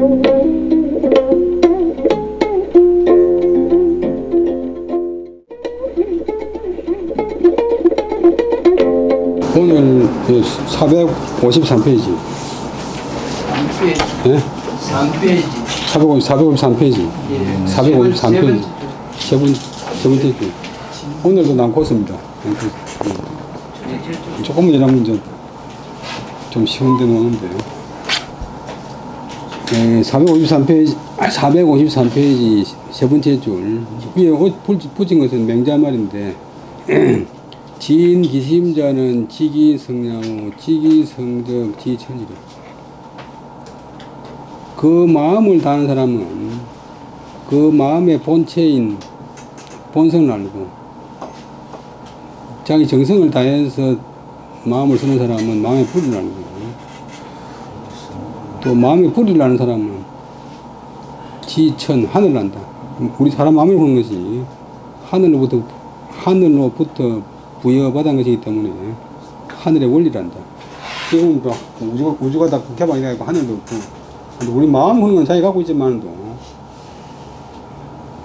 오늘 453페이지. 3페이지. 예? 3페이지. 453페이지. 예. 453페이지. 세 번째 주. 오늘도 난 코스입니다. 조금만 지나면 좀 쉬운 데 나오는데. 453페이지 세 번째 줄. 위에 붙인 것은 맹자말인데, 지인 기심자는 지기성량후 지기성적 지천이라. 그 마음을 다하는 사람은 그 마음의 본체인 본성을 알고, 자기 정성을 다해서 마음을 쓰는 사람은 마음의 뿌리를 알고, 또 마음의 뿌리를 아는 사람은 지천, 하늘을 안다. 우리 사람 마음을 보는 것이 하늘로부터 부여받은 것이기 때문에 하늘의 원리를 안다. 지금 우주가 다 개방이 되고 하늘도 없고, 우리 마음 보는 건 자기가 갖고 있지만도,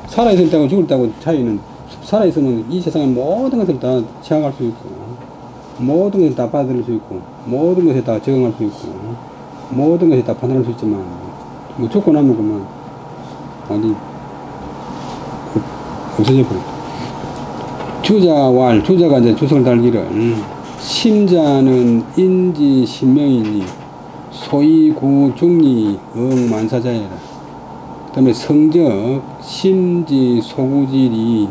살아있을 때하고 죽을 때하고 차이는, 살아있으면 이 세상의 모든 것을 다 체험할 수 있고, 모든 것을 다 받아들일 수 있고, 모든 것에 다 적응할 수 있고, 모든 것에 다 판단할 수 있지만, 뭐 죽고 나면 그만 완전히 없어져 버려. 주자가 이제 주석을 달기를, 심자는 인지 신명이니 소위 구중리 응만사자여라. 그 다음에 성적 심지 소구질이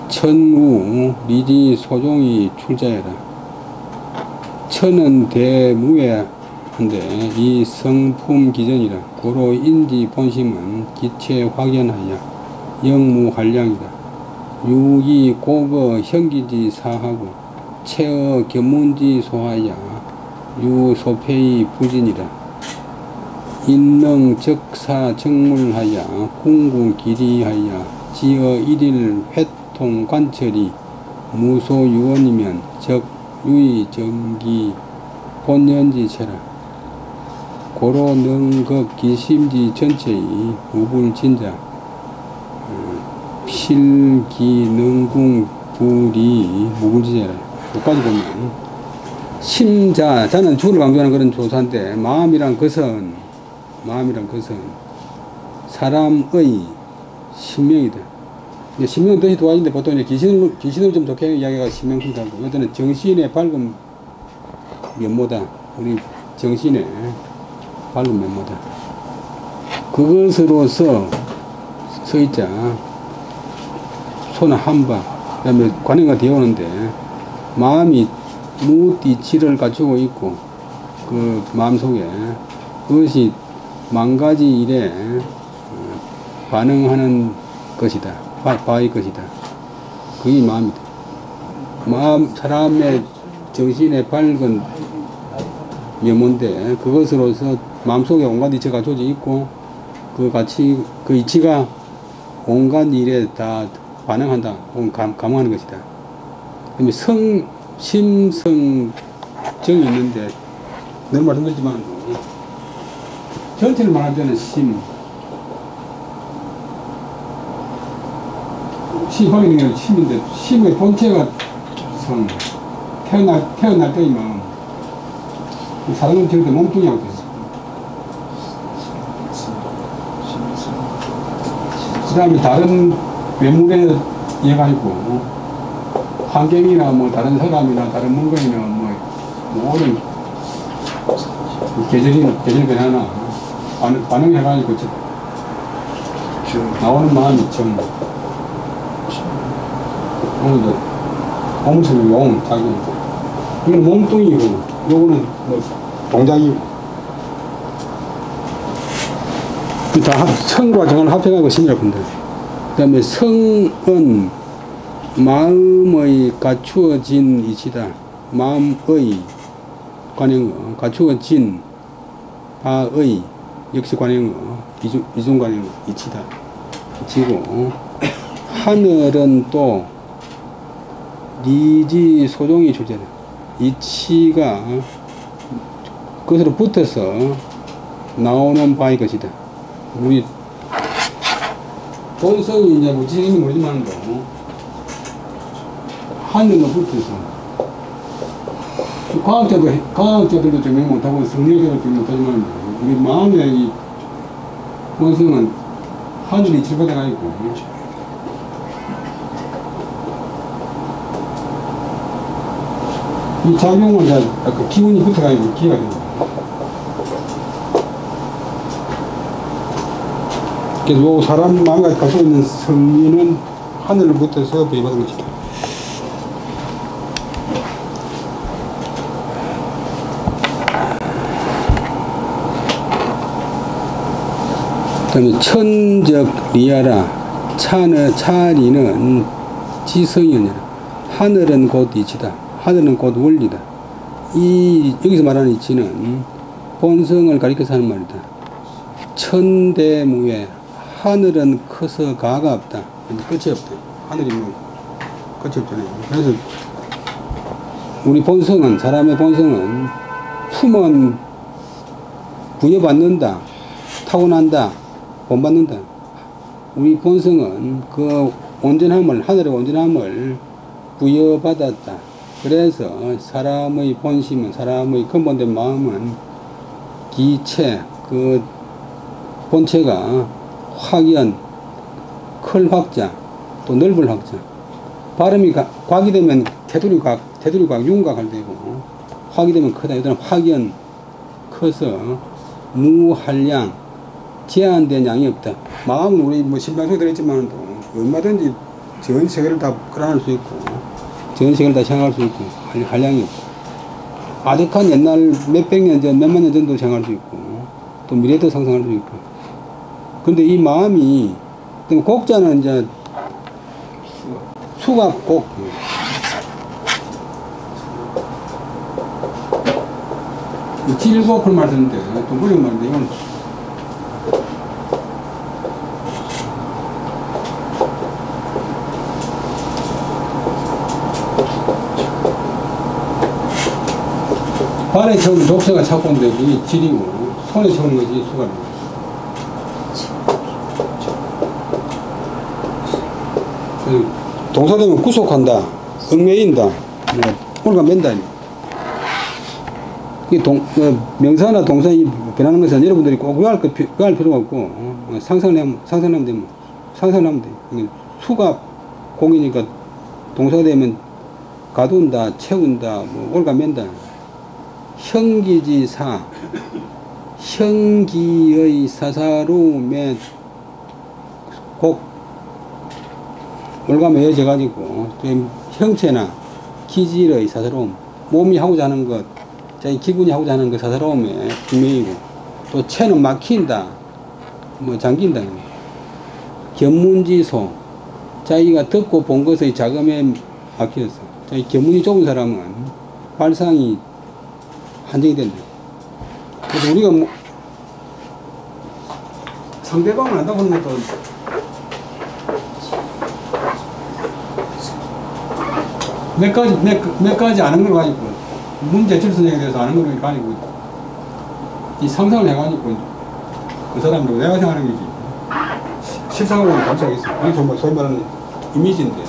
천우 리지 소종이 출자여라. 천은 대무해한데 이 성품 기전이라. 고로 인지 본심은 기체 확연하여 영무한량이다. 유기 고거 현기지 사하고 체어 견문지 소하야 유소패의 부진이라. 인능 적사 정물하야 궁구 기리하야 지어 일일 회통 관철이 무소유원이면 적 유의 정기 본연지체라. 고로 능극 기심지 전체의 무불진자 필기능궁 불이 무불지제라. 여기까지 보면, 심자, 자는 주를 강조하는 그런 조사인데, 마음이란 것은 사람의 신명이다. 신명 뜻이 두 가지인데, 보통 이제 귀신을 좀 좋게 이야기가 신명품이라고. 이때는 정신의 밝은 면모다. 우리 정신의 밝은 면모다. 그것으로서 서있자. 손은 한바, 그 다음에 관행가 되어 오는데, 마음이 무띠치를 갖추고 있고, 그 마음 속에 그것이 만가지 일에 반응하는 것이다. 바의 것이다. 그게 마음이다. 사람의 정신의 밝은 면모인데, 그것으로서 마음 속에 온갖 이치가 갖춰져 있고, 그 이치가 온갖 일에 다 반응한다, 감응하는 것이다. 그다음에 심성정이 있는데, 늘 말씀드렸지만, 전체를 말할 때는 시방이 되는 심인데, 심의 본체가 성, 태어날 때의 마음. 사람은 저렇게 몸뚱이하고 있어. 그 다음에 다른 외물에 얘가 있고, 환경이나 뭐 다른 사람이나 다른 물건이나 뭐 모든 계절 변화나 반응해가지고 나오는 마음이 정. 오늘도 몸속의 용, 자기. 이건 몸뚱이고, 요거는 뭐 동작이고. 다 성과 정을 합쳐가지고 심이라고 한다. 그 다음에 성은 마음의 갖추어진 이치다. 마음의 관행어, 갖추어진 바의 역시 관행어, 이중 관행어, 이치다. 이치고, 하늘은 또 니지 소종이 출제다. 이치가 그것으로 붙어서 나오는 바의 것이다. 우리 본성이 이제 뭐 지식인지 모르지만 하늘로 붙어서 과학자들도 증명 못하고 성리학자도 증명 못하지만 우리 마음의 이 본성은 하늘이 질거되어 있고 이 작용은 그 기운이 붙어가지고 기가 됩니다. 그래서 요 사람 마음까지 가지고 있는 성리는 하늘을 붙어서 부여받은 것이다. 그다음에 천적 리아라 차리는 지성이니라. 하늘은 곧 이치다. 하늘은 곧 원리다. 여기서 말하는 이치는 본성을 가리켜서 하는 말이다. 천대무에 하늘은 커서 가가 없다. 끝이 없다. 하늘이 뭐 끝이 없잖아요. 그래서 우리 본성은 사람의 본성은 품은 부여받는다. 타고난다. 본받는다. 우리 본성은 그 온전함을 하늘의 온전함을 부여받았다. 그래서 사람의 본심은 사람의 근본된 마음은 기체 그 본체가 확연 클 확자 또 넓은 확자 발음이 곽이 되면 테두리곽 윤곽할 되고 확이 되면 크다. 이들은 확연 커서 무한량 제한된 양이 없다. 마음은 우리 뭐 신방송에 들어있지만 얼마든지 전 세계를 다 끌어낼 수 있고 전 세계를 다 생각할 수 있고 한량이 없고 아득한 옛날 몇백 년 전 몇만 년 전도 생각할 수 있고 또 미래도 상상할 수 있고 근데 이 마음이 곡자는 이제 수갑곡 칠곡을 말하는데 좀 어려운 말인데 이건 발에 채우는 독서가 착고인데 그게 질이고 손에 채우는 것이 수갑입니다. 동사되면 구속한다, 얽매인다, 올가맨다. 명사나 동사이 변하는 것은 여러분들이 꼭 외워할 필요가 없고 상상하면 돼. 수갑 공이니까 동사가 되면 가둔다, 채운다, 올가맨다. 형기지사 형기의 사사로움에 꼭 올가매어져 가지고 형체나 기질의 사사로움 몸이 하고자 하는 것 자기 기분이 하고자 하는 그 사사로움에 분명이고 또 체는 막힌다 잠긴다. 견문지소 자기가 듣고 본 것의 자금에 막혀서 자기 견문이 좁은 사람은 발상이 한정이 된다. 그래서 우리가 상대방을 안다고 하는 것도 몇 가지 아는 걸 가지고 문제 질서에 대해서 아는 걸 가지고 이 상상을 해가지고 그 사람도 내가 생각하는 거지 실상하고는 감정이 있어. 이게 정말 소위 말하는 이미지인데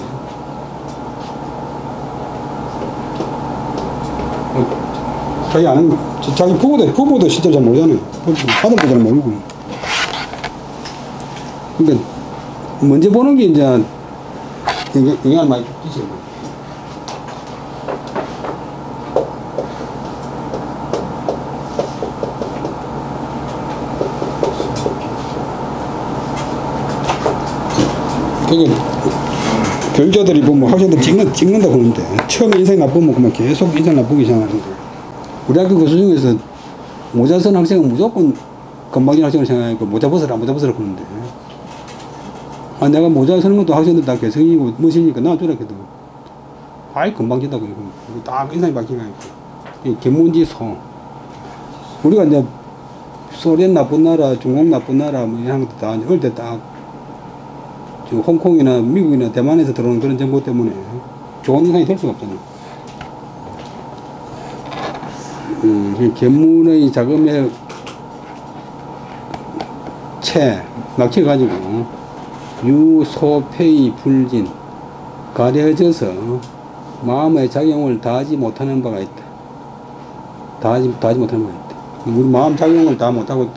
자기 아는 거 자기 부부도 실제로 잘 모르잖아요. 아들도 잘 모르고 그러니까 먼저 보는 게 이제 영향을 많이 끼치는 거예요. 교육자들이 보면 학생들 찍는다 그러는데 처음에 인상이 나쁘면 그만 계속 인상 나쁘기 시작하는데 우리 학교 교수 중에서 모자 쓴 학생은 무조건 건방진 학생을 생각하니까 모자 벗으라 그러는데 내가 모자 쓰는 것도 학생들 다 개성이고 멋이니까 놔주라 해도 아이 건방진다 그러고 딱 인상이 바뀌니까 견문지소 우리가 이제 소련 나쁜 나라 중국 나쁜 나라 뭐 이런 것도 다 어릴 때 딱 홍콩이나 미국이나 대만에서 들어오는 그런 정보 때문에 좋은 인상이 될 수가 없잖아요. 견문의 자금에 낙치를 가지고 유소패의 불진 가려져서 마음의 작용을 다하지 못하는 바가 있다. 다하지 못하는 바가 있다. 우리 마음 작용을 다 못하고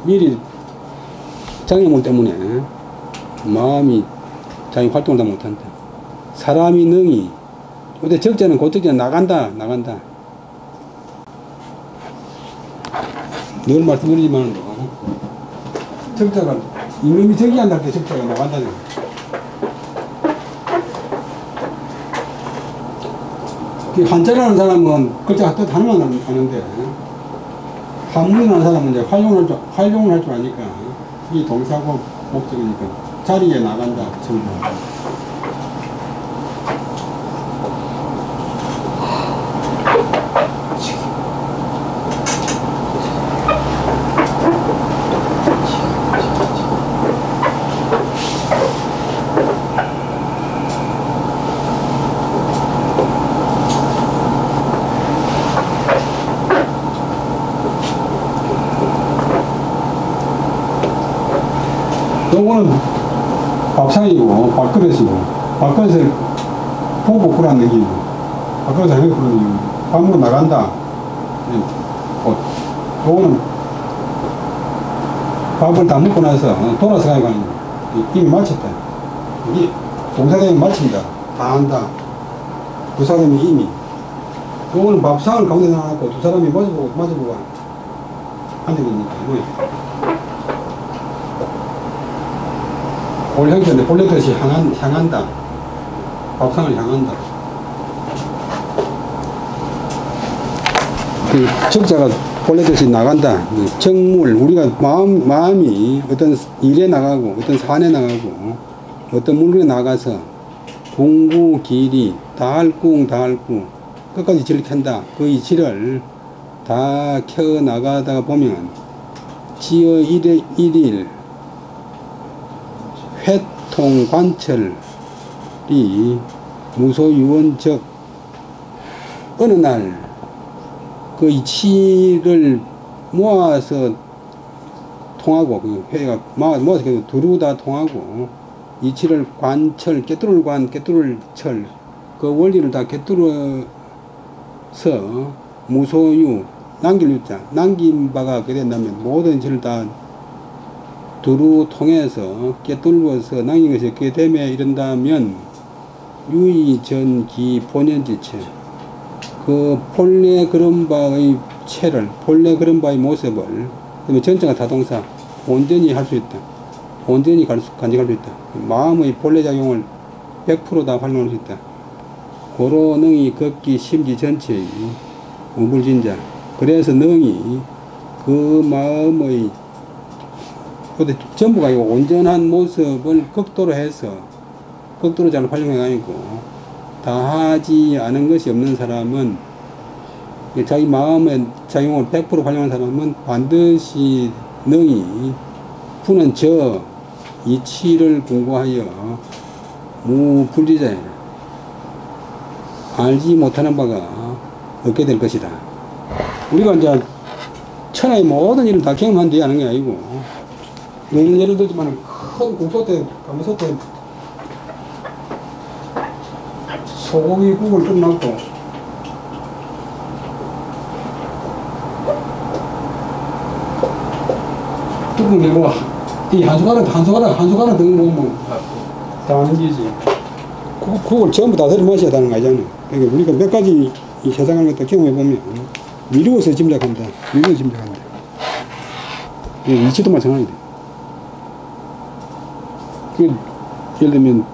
미리 작용물 때문에 마음이 자기 활동을 다 못한다. 사람이 능히 근데 적자는 고적자는 나간다. 늘 말씀드리지만 적자가 이놈이 적이한다 때 적자가 나간다는 거야. 한자라는 사람은 글자가 뜻 하나만 아는데 한문이라는 사람은 이제 활용을 할 줄 아니까 이 동사고 목적이니까 자리에 나간다. 요거는 밥상이고 밥그릇이고 밥그릇을 보고 꾸라는 얘기고 밥그릇을 하면 그런 얘기고 밥으로 나간다. 요거는 밥을 다 먹고 나서 돌아서 가니까 이미 마쳤다. 이 동사되면 마친다. 다 한다. 두 사람이 이미 요거는 밥상을 가운데 놔놓고 두 사람이 마주보고 하는 거니까 볼 형태인데 본래 뜻이 향한다. 밥상을 향한다. 그 적자가 본래 뜻이 나간다. 정물, 우리가 마음이 어떤 일에 나가고, 어떤 산에 나가고, 어떤 물건에 나가서 공구, 길이, 다할궁, 끝까지 질을 켠다. 그 이치를 다 켜나가다가 보면, 지어 일일, 회통 관철이 무소유원적 어느 날 그 이치를 모아서 통하고 그 회가 모아서 두루다 통하고 이치를 관철 깨뚫을 관 깨뚫을 철 그 원리를 다 깨뚫어서 무소유 남길 유자 남긴 바가 그렇게 된다면 모든 이치를 다 두루 통해서 깨뚫어서 남긴 것이 그렇게 되며 이른다면 유의전기 본연지체 그 본래 그런 바의 체를 본래 그런 바의 모습을 그러면 전체가 다동사 온전히 할 수 있다. 온전히 간직할 수 있다. 마음의 본래 작용을 100% 다 활용할 수 있다. 고로 능이 걷기 심지 전체의 우불진자 그래서 능이 그 마음의 전부가 온전한 모습을 극도로 해서 극도로 잘 활용해가지고 다하지 않은 것이 없는 사람은 자기 마음의 작용을 100% 활용한 사람은 반드시 능히 푸는 저 이치를 공부하여 무불지자에 알지 못하는 바가 없게 될 것이다. 우리가 이제 천하의 모든 일을 다 경험한 뒤에 하는 게 아니고 예를 들지만 큰 공소대 가마솥에 소고기 국을 끓여놓고 뚜껑 내고 이 한 숟가락 더 먹으면 다 넘기지. 국을 전부 다 들여 마셔야 하는 거 아니잖아. 그러니까 우리가 몇 가지 이 세상을 갖다 경험해 보면 미루어서 짐작한다. 이치도 마찬가지다. 예를 들면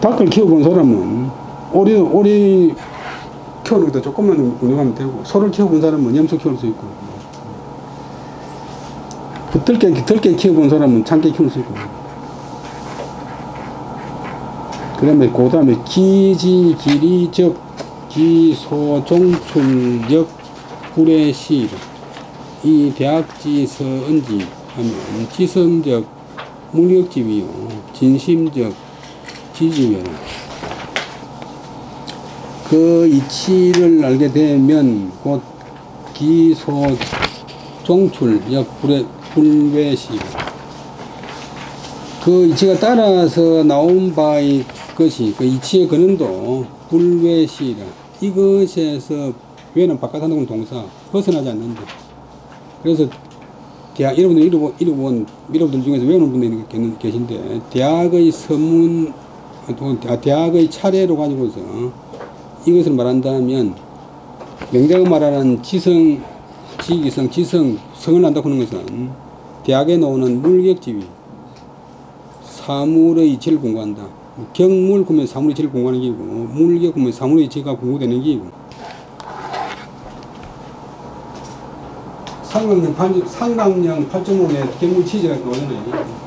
닭을 키워본 사람은 오리 키우는 것도 조금만 운영하면 되고 소를 키워본 사람은 염소 키울 수 있고 들깨 키워본 사람은 참깨 키울 수 있고 그 다음에 기지 기리적 기소 종출력 구례시 이 대학지 서은지 하면 지성적 무력집이요 진심적 지지면 그 이치를 알게 되면 곧 기소 종출력 불외시. 그 이치가 따라서 나온 바의 것이 그 이치의 근원도 불외시라. 이것에서 외는 바깥한다는 동사 벗어나지 않는다. 그래서 대학 여러분들 여러분들 중에서 외우는 분들이 계신데 대학의 서문 대학의 차례로 가지고서 이것을 말한다면 명대가 말하는 지성, 지기성, 지성, 성을 난다고 하는 것은 대학에 나오는 물격지위 사물의 이치를 공부한다. 경물 보면 사물의 이치를 공부하는 기고 물격 보면 사물의 이치가 공부되는 기고 상강령 8.5에 경물 치즈가 나오잖아요.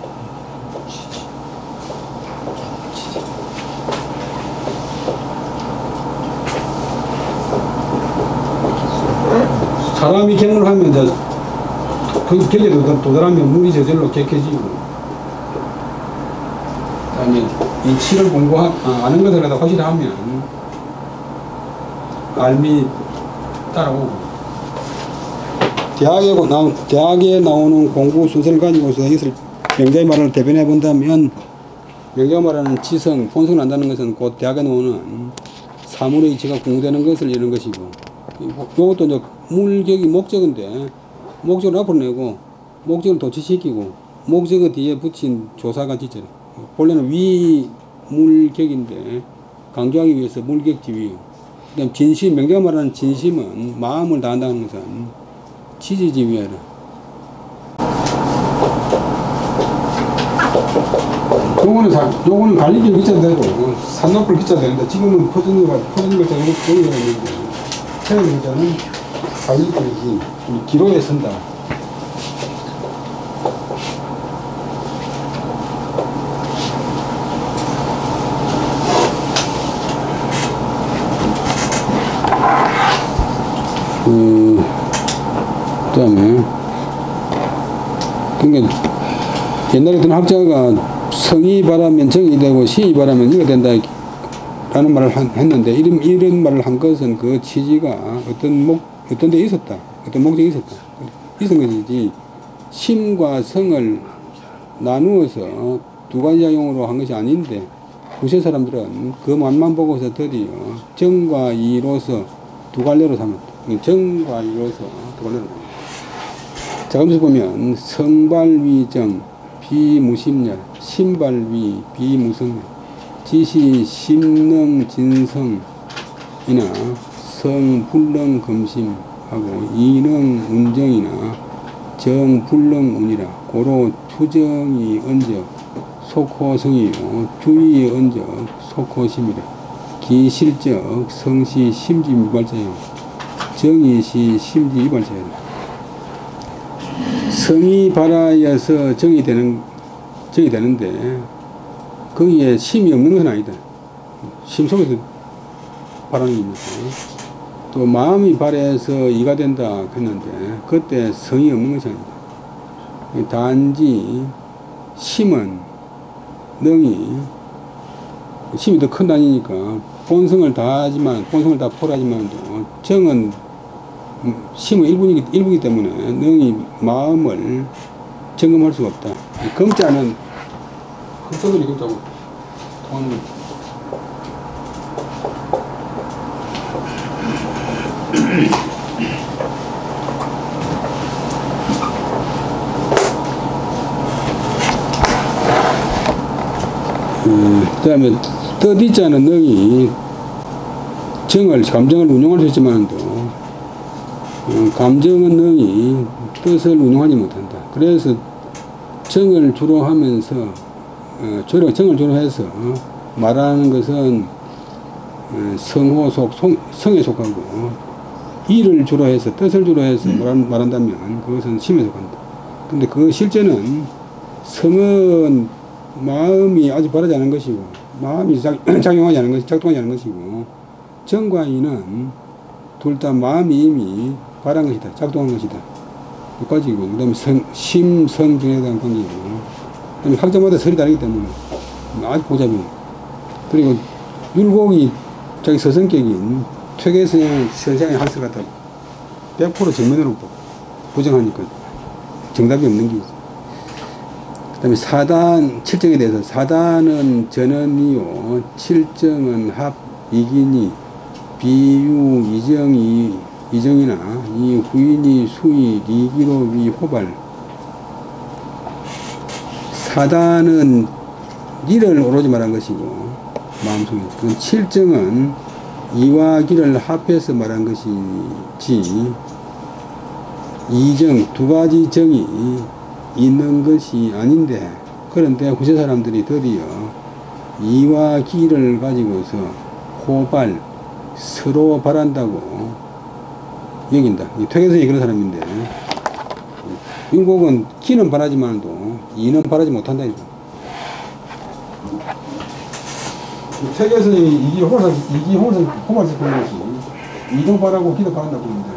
사람이 경물을 하면 이제 그 격에 도달하면 물이 저절로 격해지고 그다음에 이치를 아는 것을 갖다 확실히 하면 알미 따라오고 대학에 나오는 공부 순서를 가지고서 이것을 명자의 말을 대변해 본다면 명자가 말하는 지성, 본성을 안다는 것은 곧 대학에 나오는 사물의 이치가 공부되는 것을 이런 것이고 이것도 이제 물격이 목적인데 목적을 앞으로 내고 목적을 도치시키고 목적의 뒤에 붙인 조사가 지체래. 본래는 위물격인데 강조하기 위해서 물격지위. 그다음 진심, 명자가 말하는 진심은 마음을 다한다는 것은 지지지위하라. 요거는 관리길 기자 되고 산업불 기자 되는데 지금은 퍼주는 것처럼 보이게 되는데 최근 기자는 관리길이 기로에 선다. 그다음에 그러니까 옛날에 어떤 학자가 성이 바라면 정이 되고 시이 바라면 이가 된다 라는 말을 했는데 이런 말을 한 것은 그 취지가 어떤 데 있었다. 어떤 목적이 있었다. 있은 것이지 심과 성을 나누어서 두 가지 작용으로 한 것이 아닌데 구세 사람들은 그 맛만 보고서 드디어 정과 이로서 두 갈래로 삼았다. 정과 이로서 두 갈래로 삼았다. 자, 여기서 보면 성발위정 비무심열 심발위 비무성열 지시 심능 진성이나 성불능 금심하고 이능 운정이나 정불능 운이라 고로 추정이 언적 속호성이요 주의 언적 속호심이라 기실적 성시 심지 유발자요 정의시 심지 유발자요. 성이 발하여서 정이 되는데 거기에 심이 없는 건 아니다. 심 속에서 발하는 게 있는데 또 마음이 발해서 이가 된다 했는데 그때 성이 없는 것이 아니다. 단지 심은 능이 심이 더 큰 단위니까 본성을 다 포함하지만 정은 심의 일부이기 때문에 능이 마음을 점검할 수가 없다. 검자는 흑서들이 검자고 통하는 그 다음에 뜻있자는 능이 감정을 운용할 수 있지만도 감정은 능이 뜻을 운용하지 못한다. 그래서 정을 주로 하면서 정을 주로 해서 말하는 것은 성호속 성에 속하고 일을 주로 해서 뜻을 주로 해서 말한다면 그것은 심에 속한다. 근데 그 실제는 성은 마음이 아직 바라지 않은 것이고 마음이 작동하지 않은 것이고 정과 이는 둘 다 마음이 이미 발한 것이다. 작동한 것이다. 여기까지고 그 다음에 심성정에 대한 관계이고 그 다음에 학자마다 설이 다르기 때문에 아주 복잡해요. 그리고 율곡이 자기 서성격인 퇴계성의 현상의 할수 갖다 100% 정면으로 부정하니까 정답이 없는 게 있어. 그 다음에 사단, 칠정에 대해서 사단은 전원이요, 칠정은 합, 이기니, 비유, 이정이나, 이 후인이 수이, 리기로 위, 호발. 사단은 이를 오로지 말한 것이고, 마음속에. 그럼 칠정은 이와 기를 합해서 말한 것이지, 이정, 두 가지 정이 있는 것이 아닌데, 그런데 후세 사람들이 드디어 이와 기를 가지고서 호발, 서로 바란다고 여긴다. 퇴계선이 그런 사람인데, 윤곡은 기는 바라지만도 이는 바라지 못한다. 퇴계선이 이기 호발식 보는 것이 이도 바라고 기도 바란다고 보는데,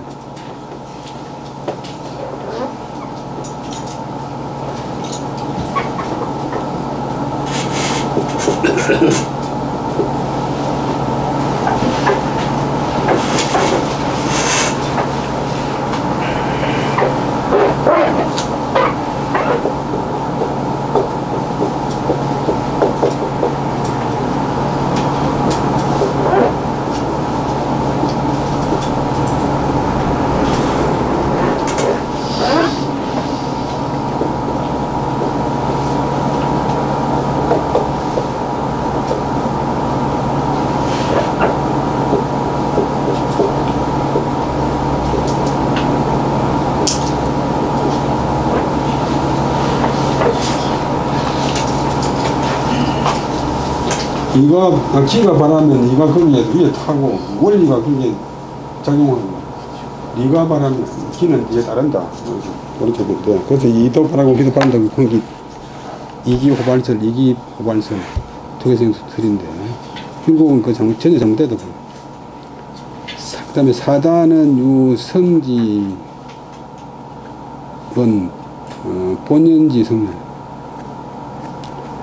기가 바라면 이가 거기에 위에 타고 원리가 거기에 작용하는 거야. 네가 바라면 기는 뒤에 따른다. 그렇게 돼. 그래서 이도 바라고 기도 바란다고 거기 이기 호발설, 이기 호발설 퇴계선 설인데, 결국은 그 전혀 잘못되다. 그 다음에 사단은 유성지은 본연지 성멸,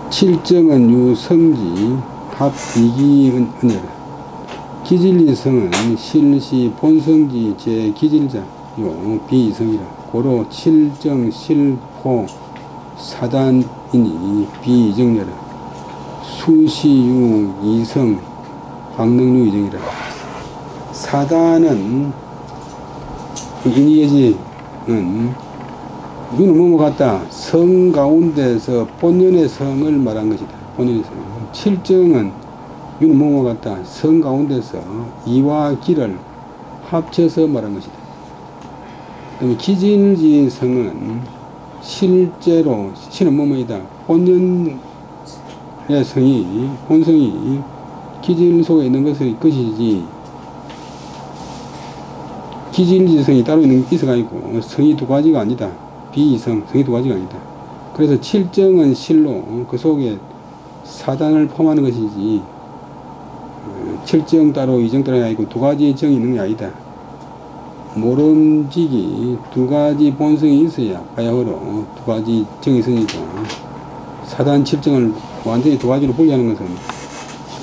칠정은 유성지 합 이기 은혜라. 기질리성은 실시 본성지 제 기질자 요 비이성이라. 고로 칠정 실포 사단이니 비이정례라. 수시유 이성 방능유 이정이라. 사단은 인이예지는 유는 뭐뭐 같다. 성 가운데서 본연의 성을 말한 것이다. 본연의 성. 칠정은 유는 뭐뭐 같다. 성 가운데서 이와 기를 합쳐서 말한 것이다. 그다음에 기질지 성은 실제로 실은 뭐뭐이다. 본연의 성이, 본성이 기질 속에 있는 것이지, 기질지성이 따로 있어가 있고 성이 두 가지가 아니다. 비이성, 성이 두 가지가 아니다. 그래서 칠정은 실로 그 속에 사단을 포함하는 것이지, 칠정 따로 이정 따로 아니고 두 가지 정이 있는 게 아니다. 모름지기 두 가지 본성이 있어야 바야흐로 두 가지 정이 있으니까 사단 칠정을 완전히 두 가지로 분리하는 것은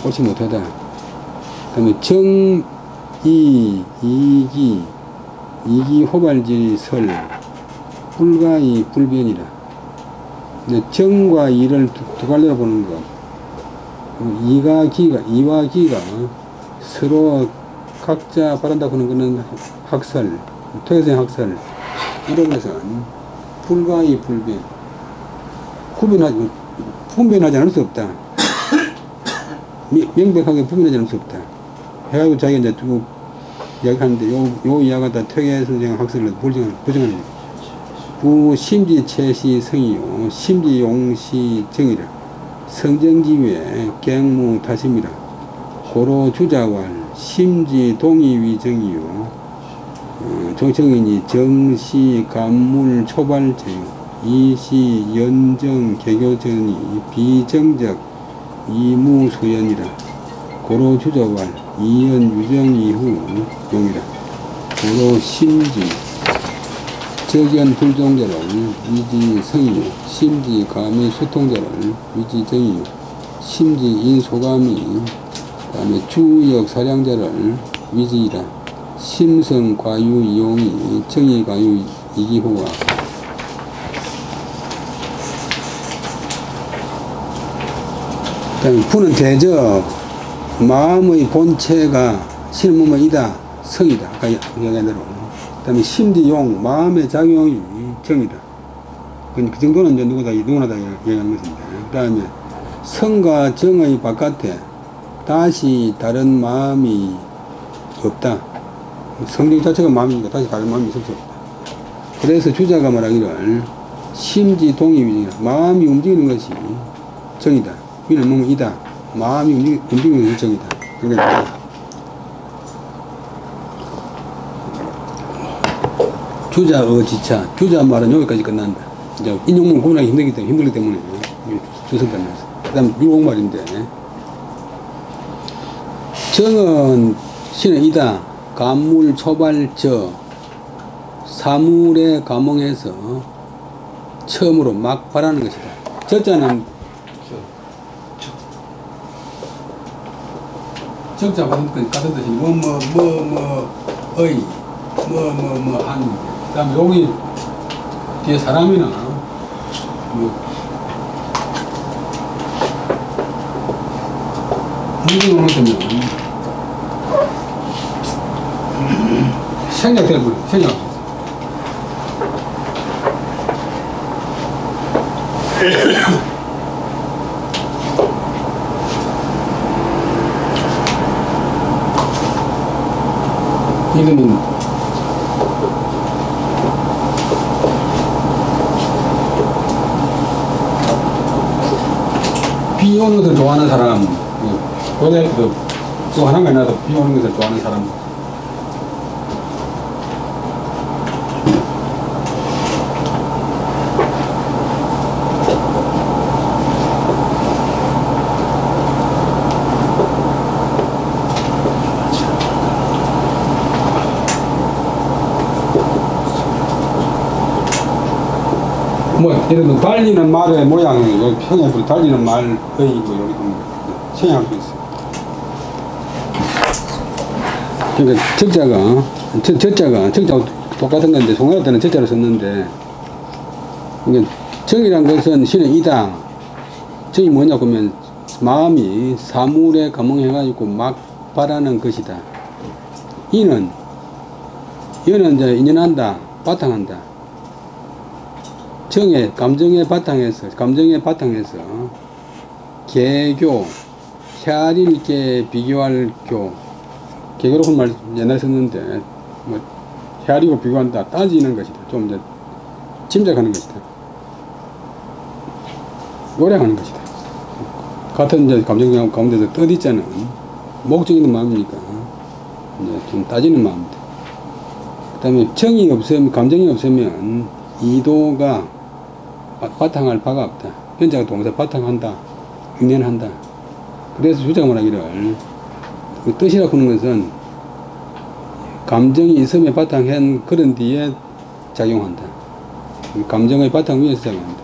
옳지 못하다. 그 다음에 정, 이기 호발지 설 불가이 불변이라. 정과 이를 두 갈래로 보는 것. 이와 기가 서로 각자 바란다고 하는 것은 학설, 퇴계선 학설. 이런 것은 불가이 불변. 분별하지 않을 수 없다. 명백하게 분별하지 않을 수 없다. 해가지고 자기가 이제 두고 이야기하는데, 요 이야기가 다 퇴계선생 학설을 부정하는 거예요. 부심지 채시 성이요 심지 용시 정이라. 성정지외 갱무 다심이라. 고로 주자왈 심지 동의위 정이요 정인이 정시 간물 초발제요 이시 연정 개교전이 비정적 이무소연이라. 고로 주자왈 이연 유정 이후 용이라. 고로 심지 적연 불종자를 위지 성이요 심지 감의 소통자를 위지 정이요 심지 인소감이 다음에 주역 사량자를 위지이라. 심성 과유 이용이 정의 과유 이기호가 부는 대적, 마음의 본체가 신의 몸의 이다, 성이다. 아까 이야기한 대로. 그 다음에 심지용, 마음의 작용이 정이다. 그 정도는 이제 누구나 다 이야기하는 것인데. 그 다음에 성과 정의 바깥에 다시 다른 마음이 없다. 성정 자체가 마음이니까 다시 다른 마음이 있을 수 없다. 그래서 주자가 말하기를 심지동이 마음이 움직이는 것이 정이다. 위는 몸은 이다. 마음이 움직이는 것이 정이다. 그러니까 주자의 지차, 주자 말은 여기까지 끝난다. 이제 인용문 구분하기 힘들기 때문에 주석단에서. 그 다음 유곡말인데 정은 신의 이다. 감물 초발저 사물에 감흥해서 처음으로 막 바라는 것이다. 저자는 적자 같은 뜻이 어이 한. 그 다음에 여기 뒤에 사람이나 문제를 놓으면 생략될 거 생략. 이거는 비 오는 것을 좋아하는 사람, 고등학교도 또 하나가 나도 비 오는 것을 좋아하는 사람. 예를 들어 달리는 말의 모양이 여기 평행으로 달리는 말의 뭐 여기 생략할 수 있어요. 그러니까 적자가 똑같은 건데 송하나 때는 적자를 썼는데, 그러니까 정이란 것은 신의 이다. 정이 뭐냐 그러면 마음이 사물에 감흥해가지고 막 바라는 것이다. 이는 이제 인연한다, 바탕한다. 감정의 바탕에서 개교, 헤아릴게 비교할 개교로 한 말 옛날에 썼는데, 뭐, 헤아리고 비교한다, 따지는 것이다. 좀 이제 짐작하는 것이다. 요량하는 것이다. 같은 이제 감정 가운데서 뜻있자는 목적 있는 마음이니까, 이제 좀 따지는 마음이다. 그 다음에 감정이 없으면 이도가 바탕할 바가 없다. 현자가 동사 바탕한다, 인연한다. 그래서 주자가 말하기를 그 뜻이라고 하는 것은 감정이 있음에 바탕한 그런 뒤에 작용한다. 감정의 바탕 위에서 작용한다.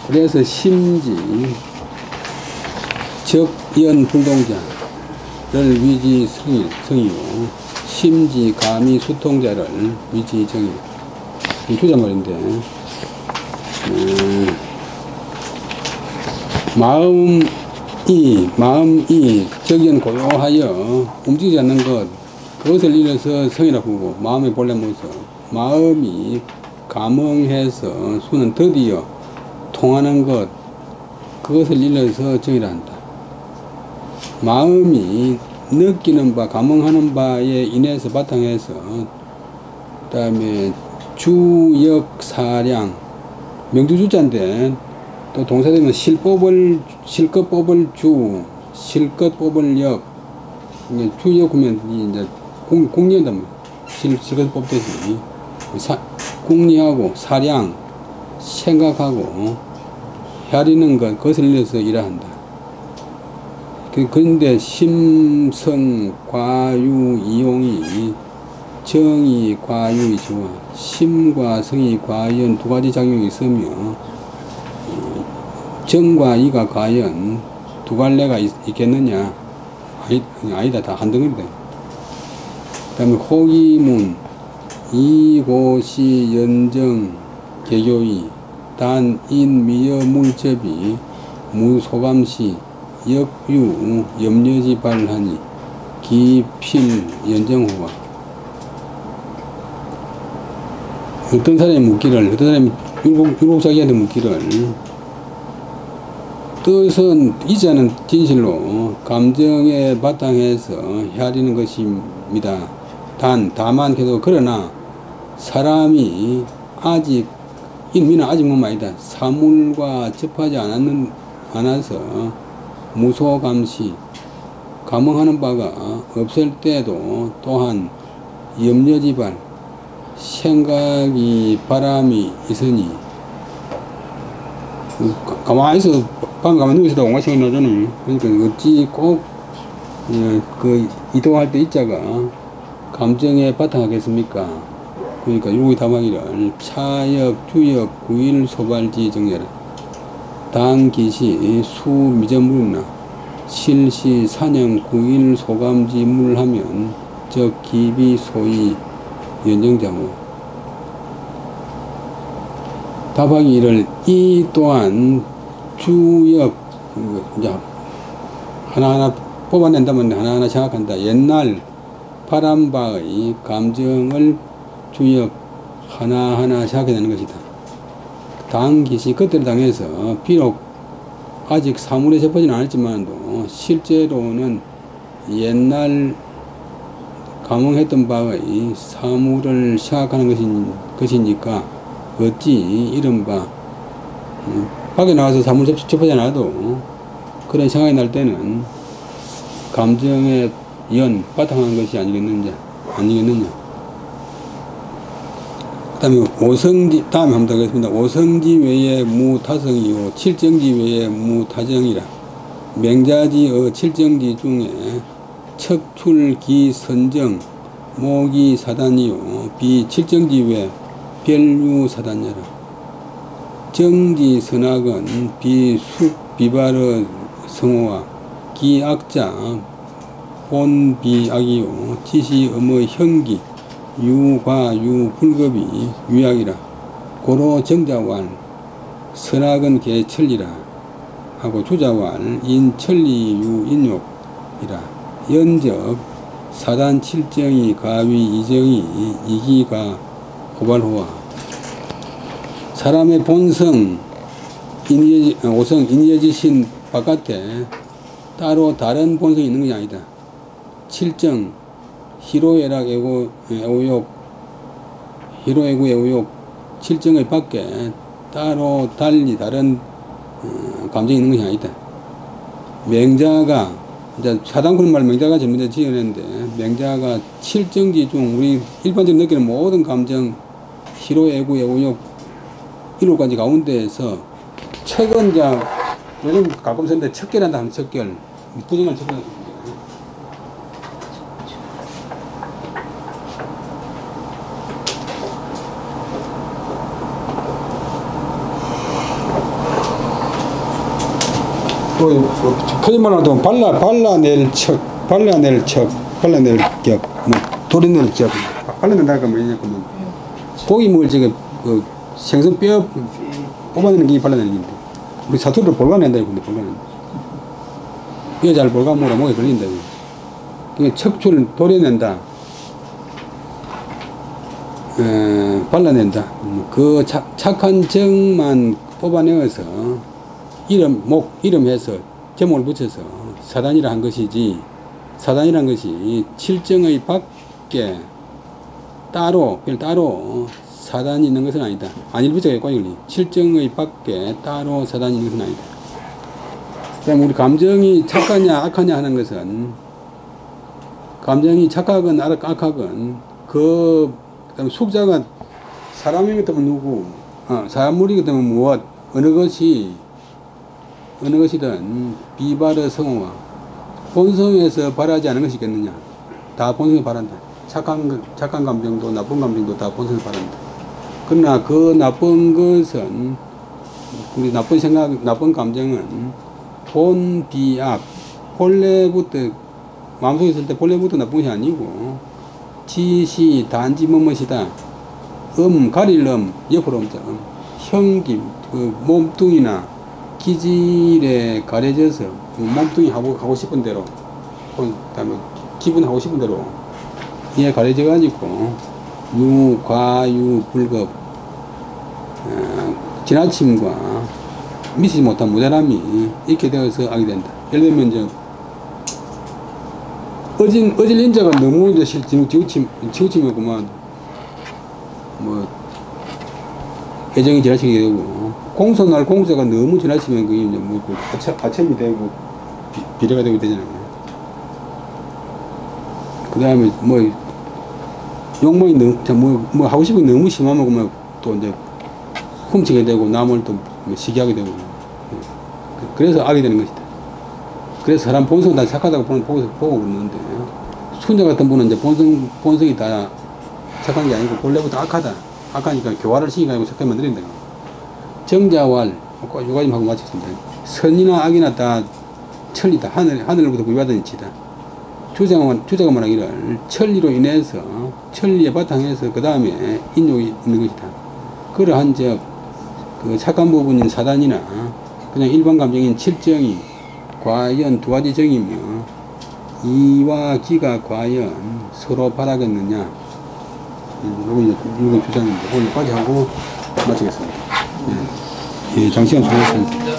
그래서 심지 적연 불동자를 위지 성이요 심지 감이 수통자를 위지 정이요. 주자 말인데 마음이 적연 고요하여 움직이지 않는 것, 그것을 일러서 성이라고 부르고, 마음의 본래 모습, 마음이 감흥해서 수는 드디어 통하는 것, 그것을 일러서 정이라 한다. 마음이 느끼는 바, 감흥하는 바에 인해서 바탕해서, 그 다음에 주역사량, 명주주자인데 또 동사되면 실것 뽑을 실것 뽑을 역, 주역 하면 이제 공리한단 말이야. 실것 뽑듯이 공리하고 사량, 생각하고 헤아리는 것, 그것을 일러서 일한다. 그런데 심성 과유 이용이 정이 과유의 조화, 심과 성이 과연 두 가지 작용이 있으며, 정과 이가 과연 두 갈래가 있겠느냐? 아니다. 다 한 덩어리다. 그 다음에 호기문, 이고시 연정 개교이, 단 인 미여 물첩이 무소감시 역유 염려지발하니 기필 연정호가. 어떤 사람이 묻기를, 어떤 사람이 율곡사기한테 묻기를, 뜻은 이자는 진실로 감정에 바탕해서 헤아리는 것입니다. 다만 그래도 그러나 사람이 아직 인민은 아직 뭐마이다. 사물과 접하지 않아서 무소감시 감흥하는 바가 없을 때도 또한 염려지발 생각이 바람이 있으니 가만히 있어 방금 가만히 누워있어도 온갖 생각이 나잖아요. 그러니까 어찌 꼭 그 이동할 때 이자가 감정에 바탕하겠습니까? 그러니까 요기 다방이를 차역 주역 구일 소발지 정렬 당기시 수미전물이나 실시 산영 구일 소감지 물하면 적 기비 소위 연정자무. 다방이를 이 또한 주역 이제 하나하나 뽑아낸다면 하나하나 생각한다. 옛날 바람바의 감정을 주역 하나하나 생각해내는 것이다. 당기시 그때를 당해서 비록 아직 사물에 접하지는 않았지만도 실제로는 옛날 감흥했던 바의 사물을 생각하는 것이니까 어찌 이른바 밖에 나가서 사물 접하지 않아도 그런 생각이 날 때는 감정에 바탕한 것이 아니겠느냐. 그 다음에 오성지, 다음에 한번 더 하겠습니다. 오성지 외에 무타성이요 칠정지 외에 무타정이라. 맹자지의 칠정지 중에 척출기 선정 모기 사단이요 비칠정지 외 별유 사단이라. 정지 선악은 비숙 비발의 성호와 기악자 본비악이요 지시음의 현기 유과유 불급이 유약이라. 고로 정자왈 선악은 개철이라 하고 주자왈 인천리유 인욕이라. 연적 사단 칠정이 가위 이정이 이기가 고발호와. 사람의 본성 오성 인예지신 바깥에 따로 다른 본성이 있는 것이 아니다. 칠정 희로애락 애오욕 희로애구 애오욕 칠정의 밖에 따로 달리 다른 감정이 있는 것이 아니다. 맹자가 이제 사단구는 말 맹자가 전문에 지어냈는데 맹자가 칠정지 중 우리 일반적으로 느끼는 모든 감정 희로애구 애오욕 1호까지 가운데에서 척은 이제 요즘 가끔 쓰는데 척결한다 하면 척결 부정을 척결. 또 거짓말 하면 발라낼 척 발라낼 격 도려낼 격 발라낸다가 뭐냐고 고기 먹을 적에 그 생선 뼈 뽑아내는 게 발라내는 건데 우리 사투리로 볼가낸다 이건데 볼가낸다. 뼈 잘 볼가먹으라 목에 걸린다. 이게 척추를 도려낸다. 발라낸다. 그 착한 정만 뽑아내어서 이름해서 제목을 붙여서 사단이라 한 것이지, 사단이란 것이 칠정의 밖에 따로 사단이 있는 것은 아니다. 안일부적의 꽝이니 칠정의 밖에 따로 사단이 있는 것은 아니다. 그럼 우리 감정이 착하냐 악하냐 하는 것은 감정이 착하건 악하건 그다음에 숙자가 사람이 같으면 누구, 사물이 같으면 무엇, 어느 것이든 비발의 성호와 본성에서 발하지 않은 것이 있겠느냐. 다 본성에 발한다. 착한 감정도 나쁜 감정도 다 본성에 발한다. 그러나 그 나쁜 것은 우리 나쁜 생각, 나쁜 감정은 본비악 본래부터 마음속에 있을 때 본래부터 나쁜 것이 아니고 지시 단지 뭐뭇이다. 가릴 옆으로 형기 그 몸뚱이나 기질에 가려져서 몸뚱이 하고 싶은 대로, 그다음에 기분 하고 싶은 대로 이에 가려져 가지고 유, 과, 유, 불급, 지나침과 미치지 못한 모자람이 있게 되어서 악이 된다. 예를 들면 이제 어질 인자가 너무 이제 지우침이었구만. 뭐 애정이 지나치게 되고, 공소날 공소가 너무 지나치면 그게 이제 뭐 가첨이 되고 비례가 되고 되잖아요. 그 다음에 뭐 욕망이 너무 뭐 하고 싶은 게 너무 심하면 뭐 또 이제 훔치게 되고 남을 또 시기하게 되고, 그래서 악이 되는 것이다. 그래서 사람 본성은 다 착하다고 보고 그러는데, 순자 같은 분은 이제 본성이 다 착한 게 아니고 본래부터 악하다. 악하니까 교화를 시키고 착하게 만들어야 된다. 정자왈, 요 가지하고 마치겠습니다. 선이나 악이나 다 천리다. 하늘로부터 구비받은 이치다. 주자가 말하기를 천리로 인해서, 천리의 바탕에서 그 다음에 인욕이 있는 것이다. 그러한 그 착한 부분인 사단이나 그냥 일반 감정인 칠정이 과연 두 가지 정이며, 이와 기가 과연 서로 바라겠느냐. 이건 주장인데, 오늘까지 하고 마치겠습니다. 예, 장시간 수고하셨습니다.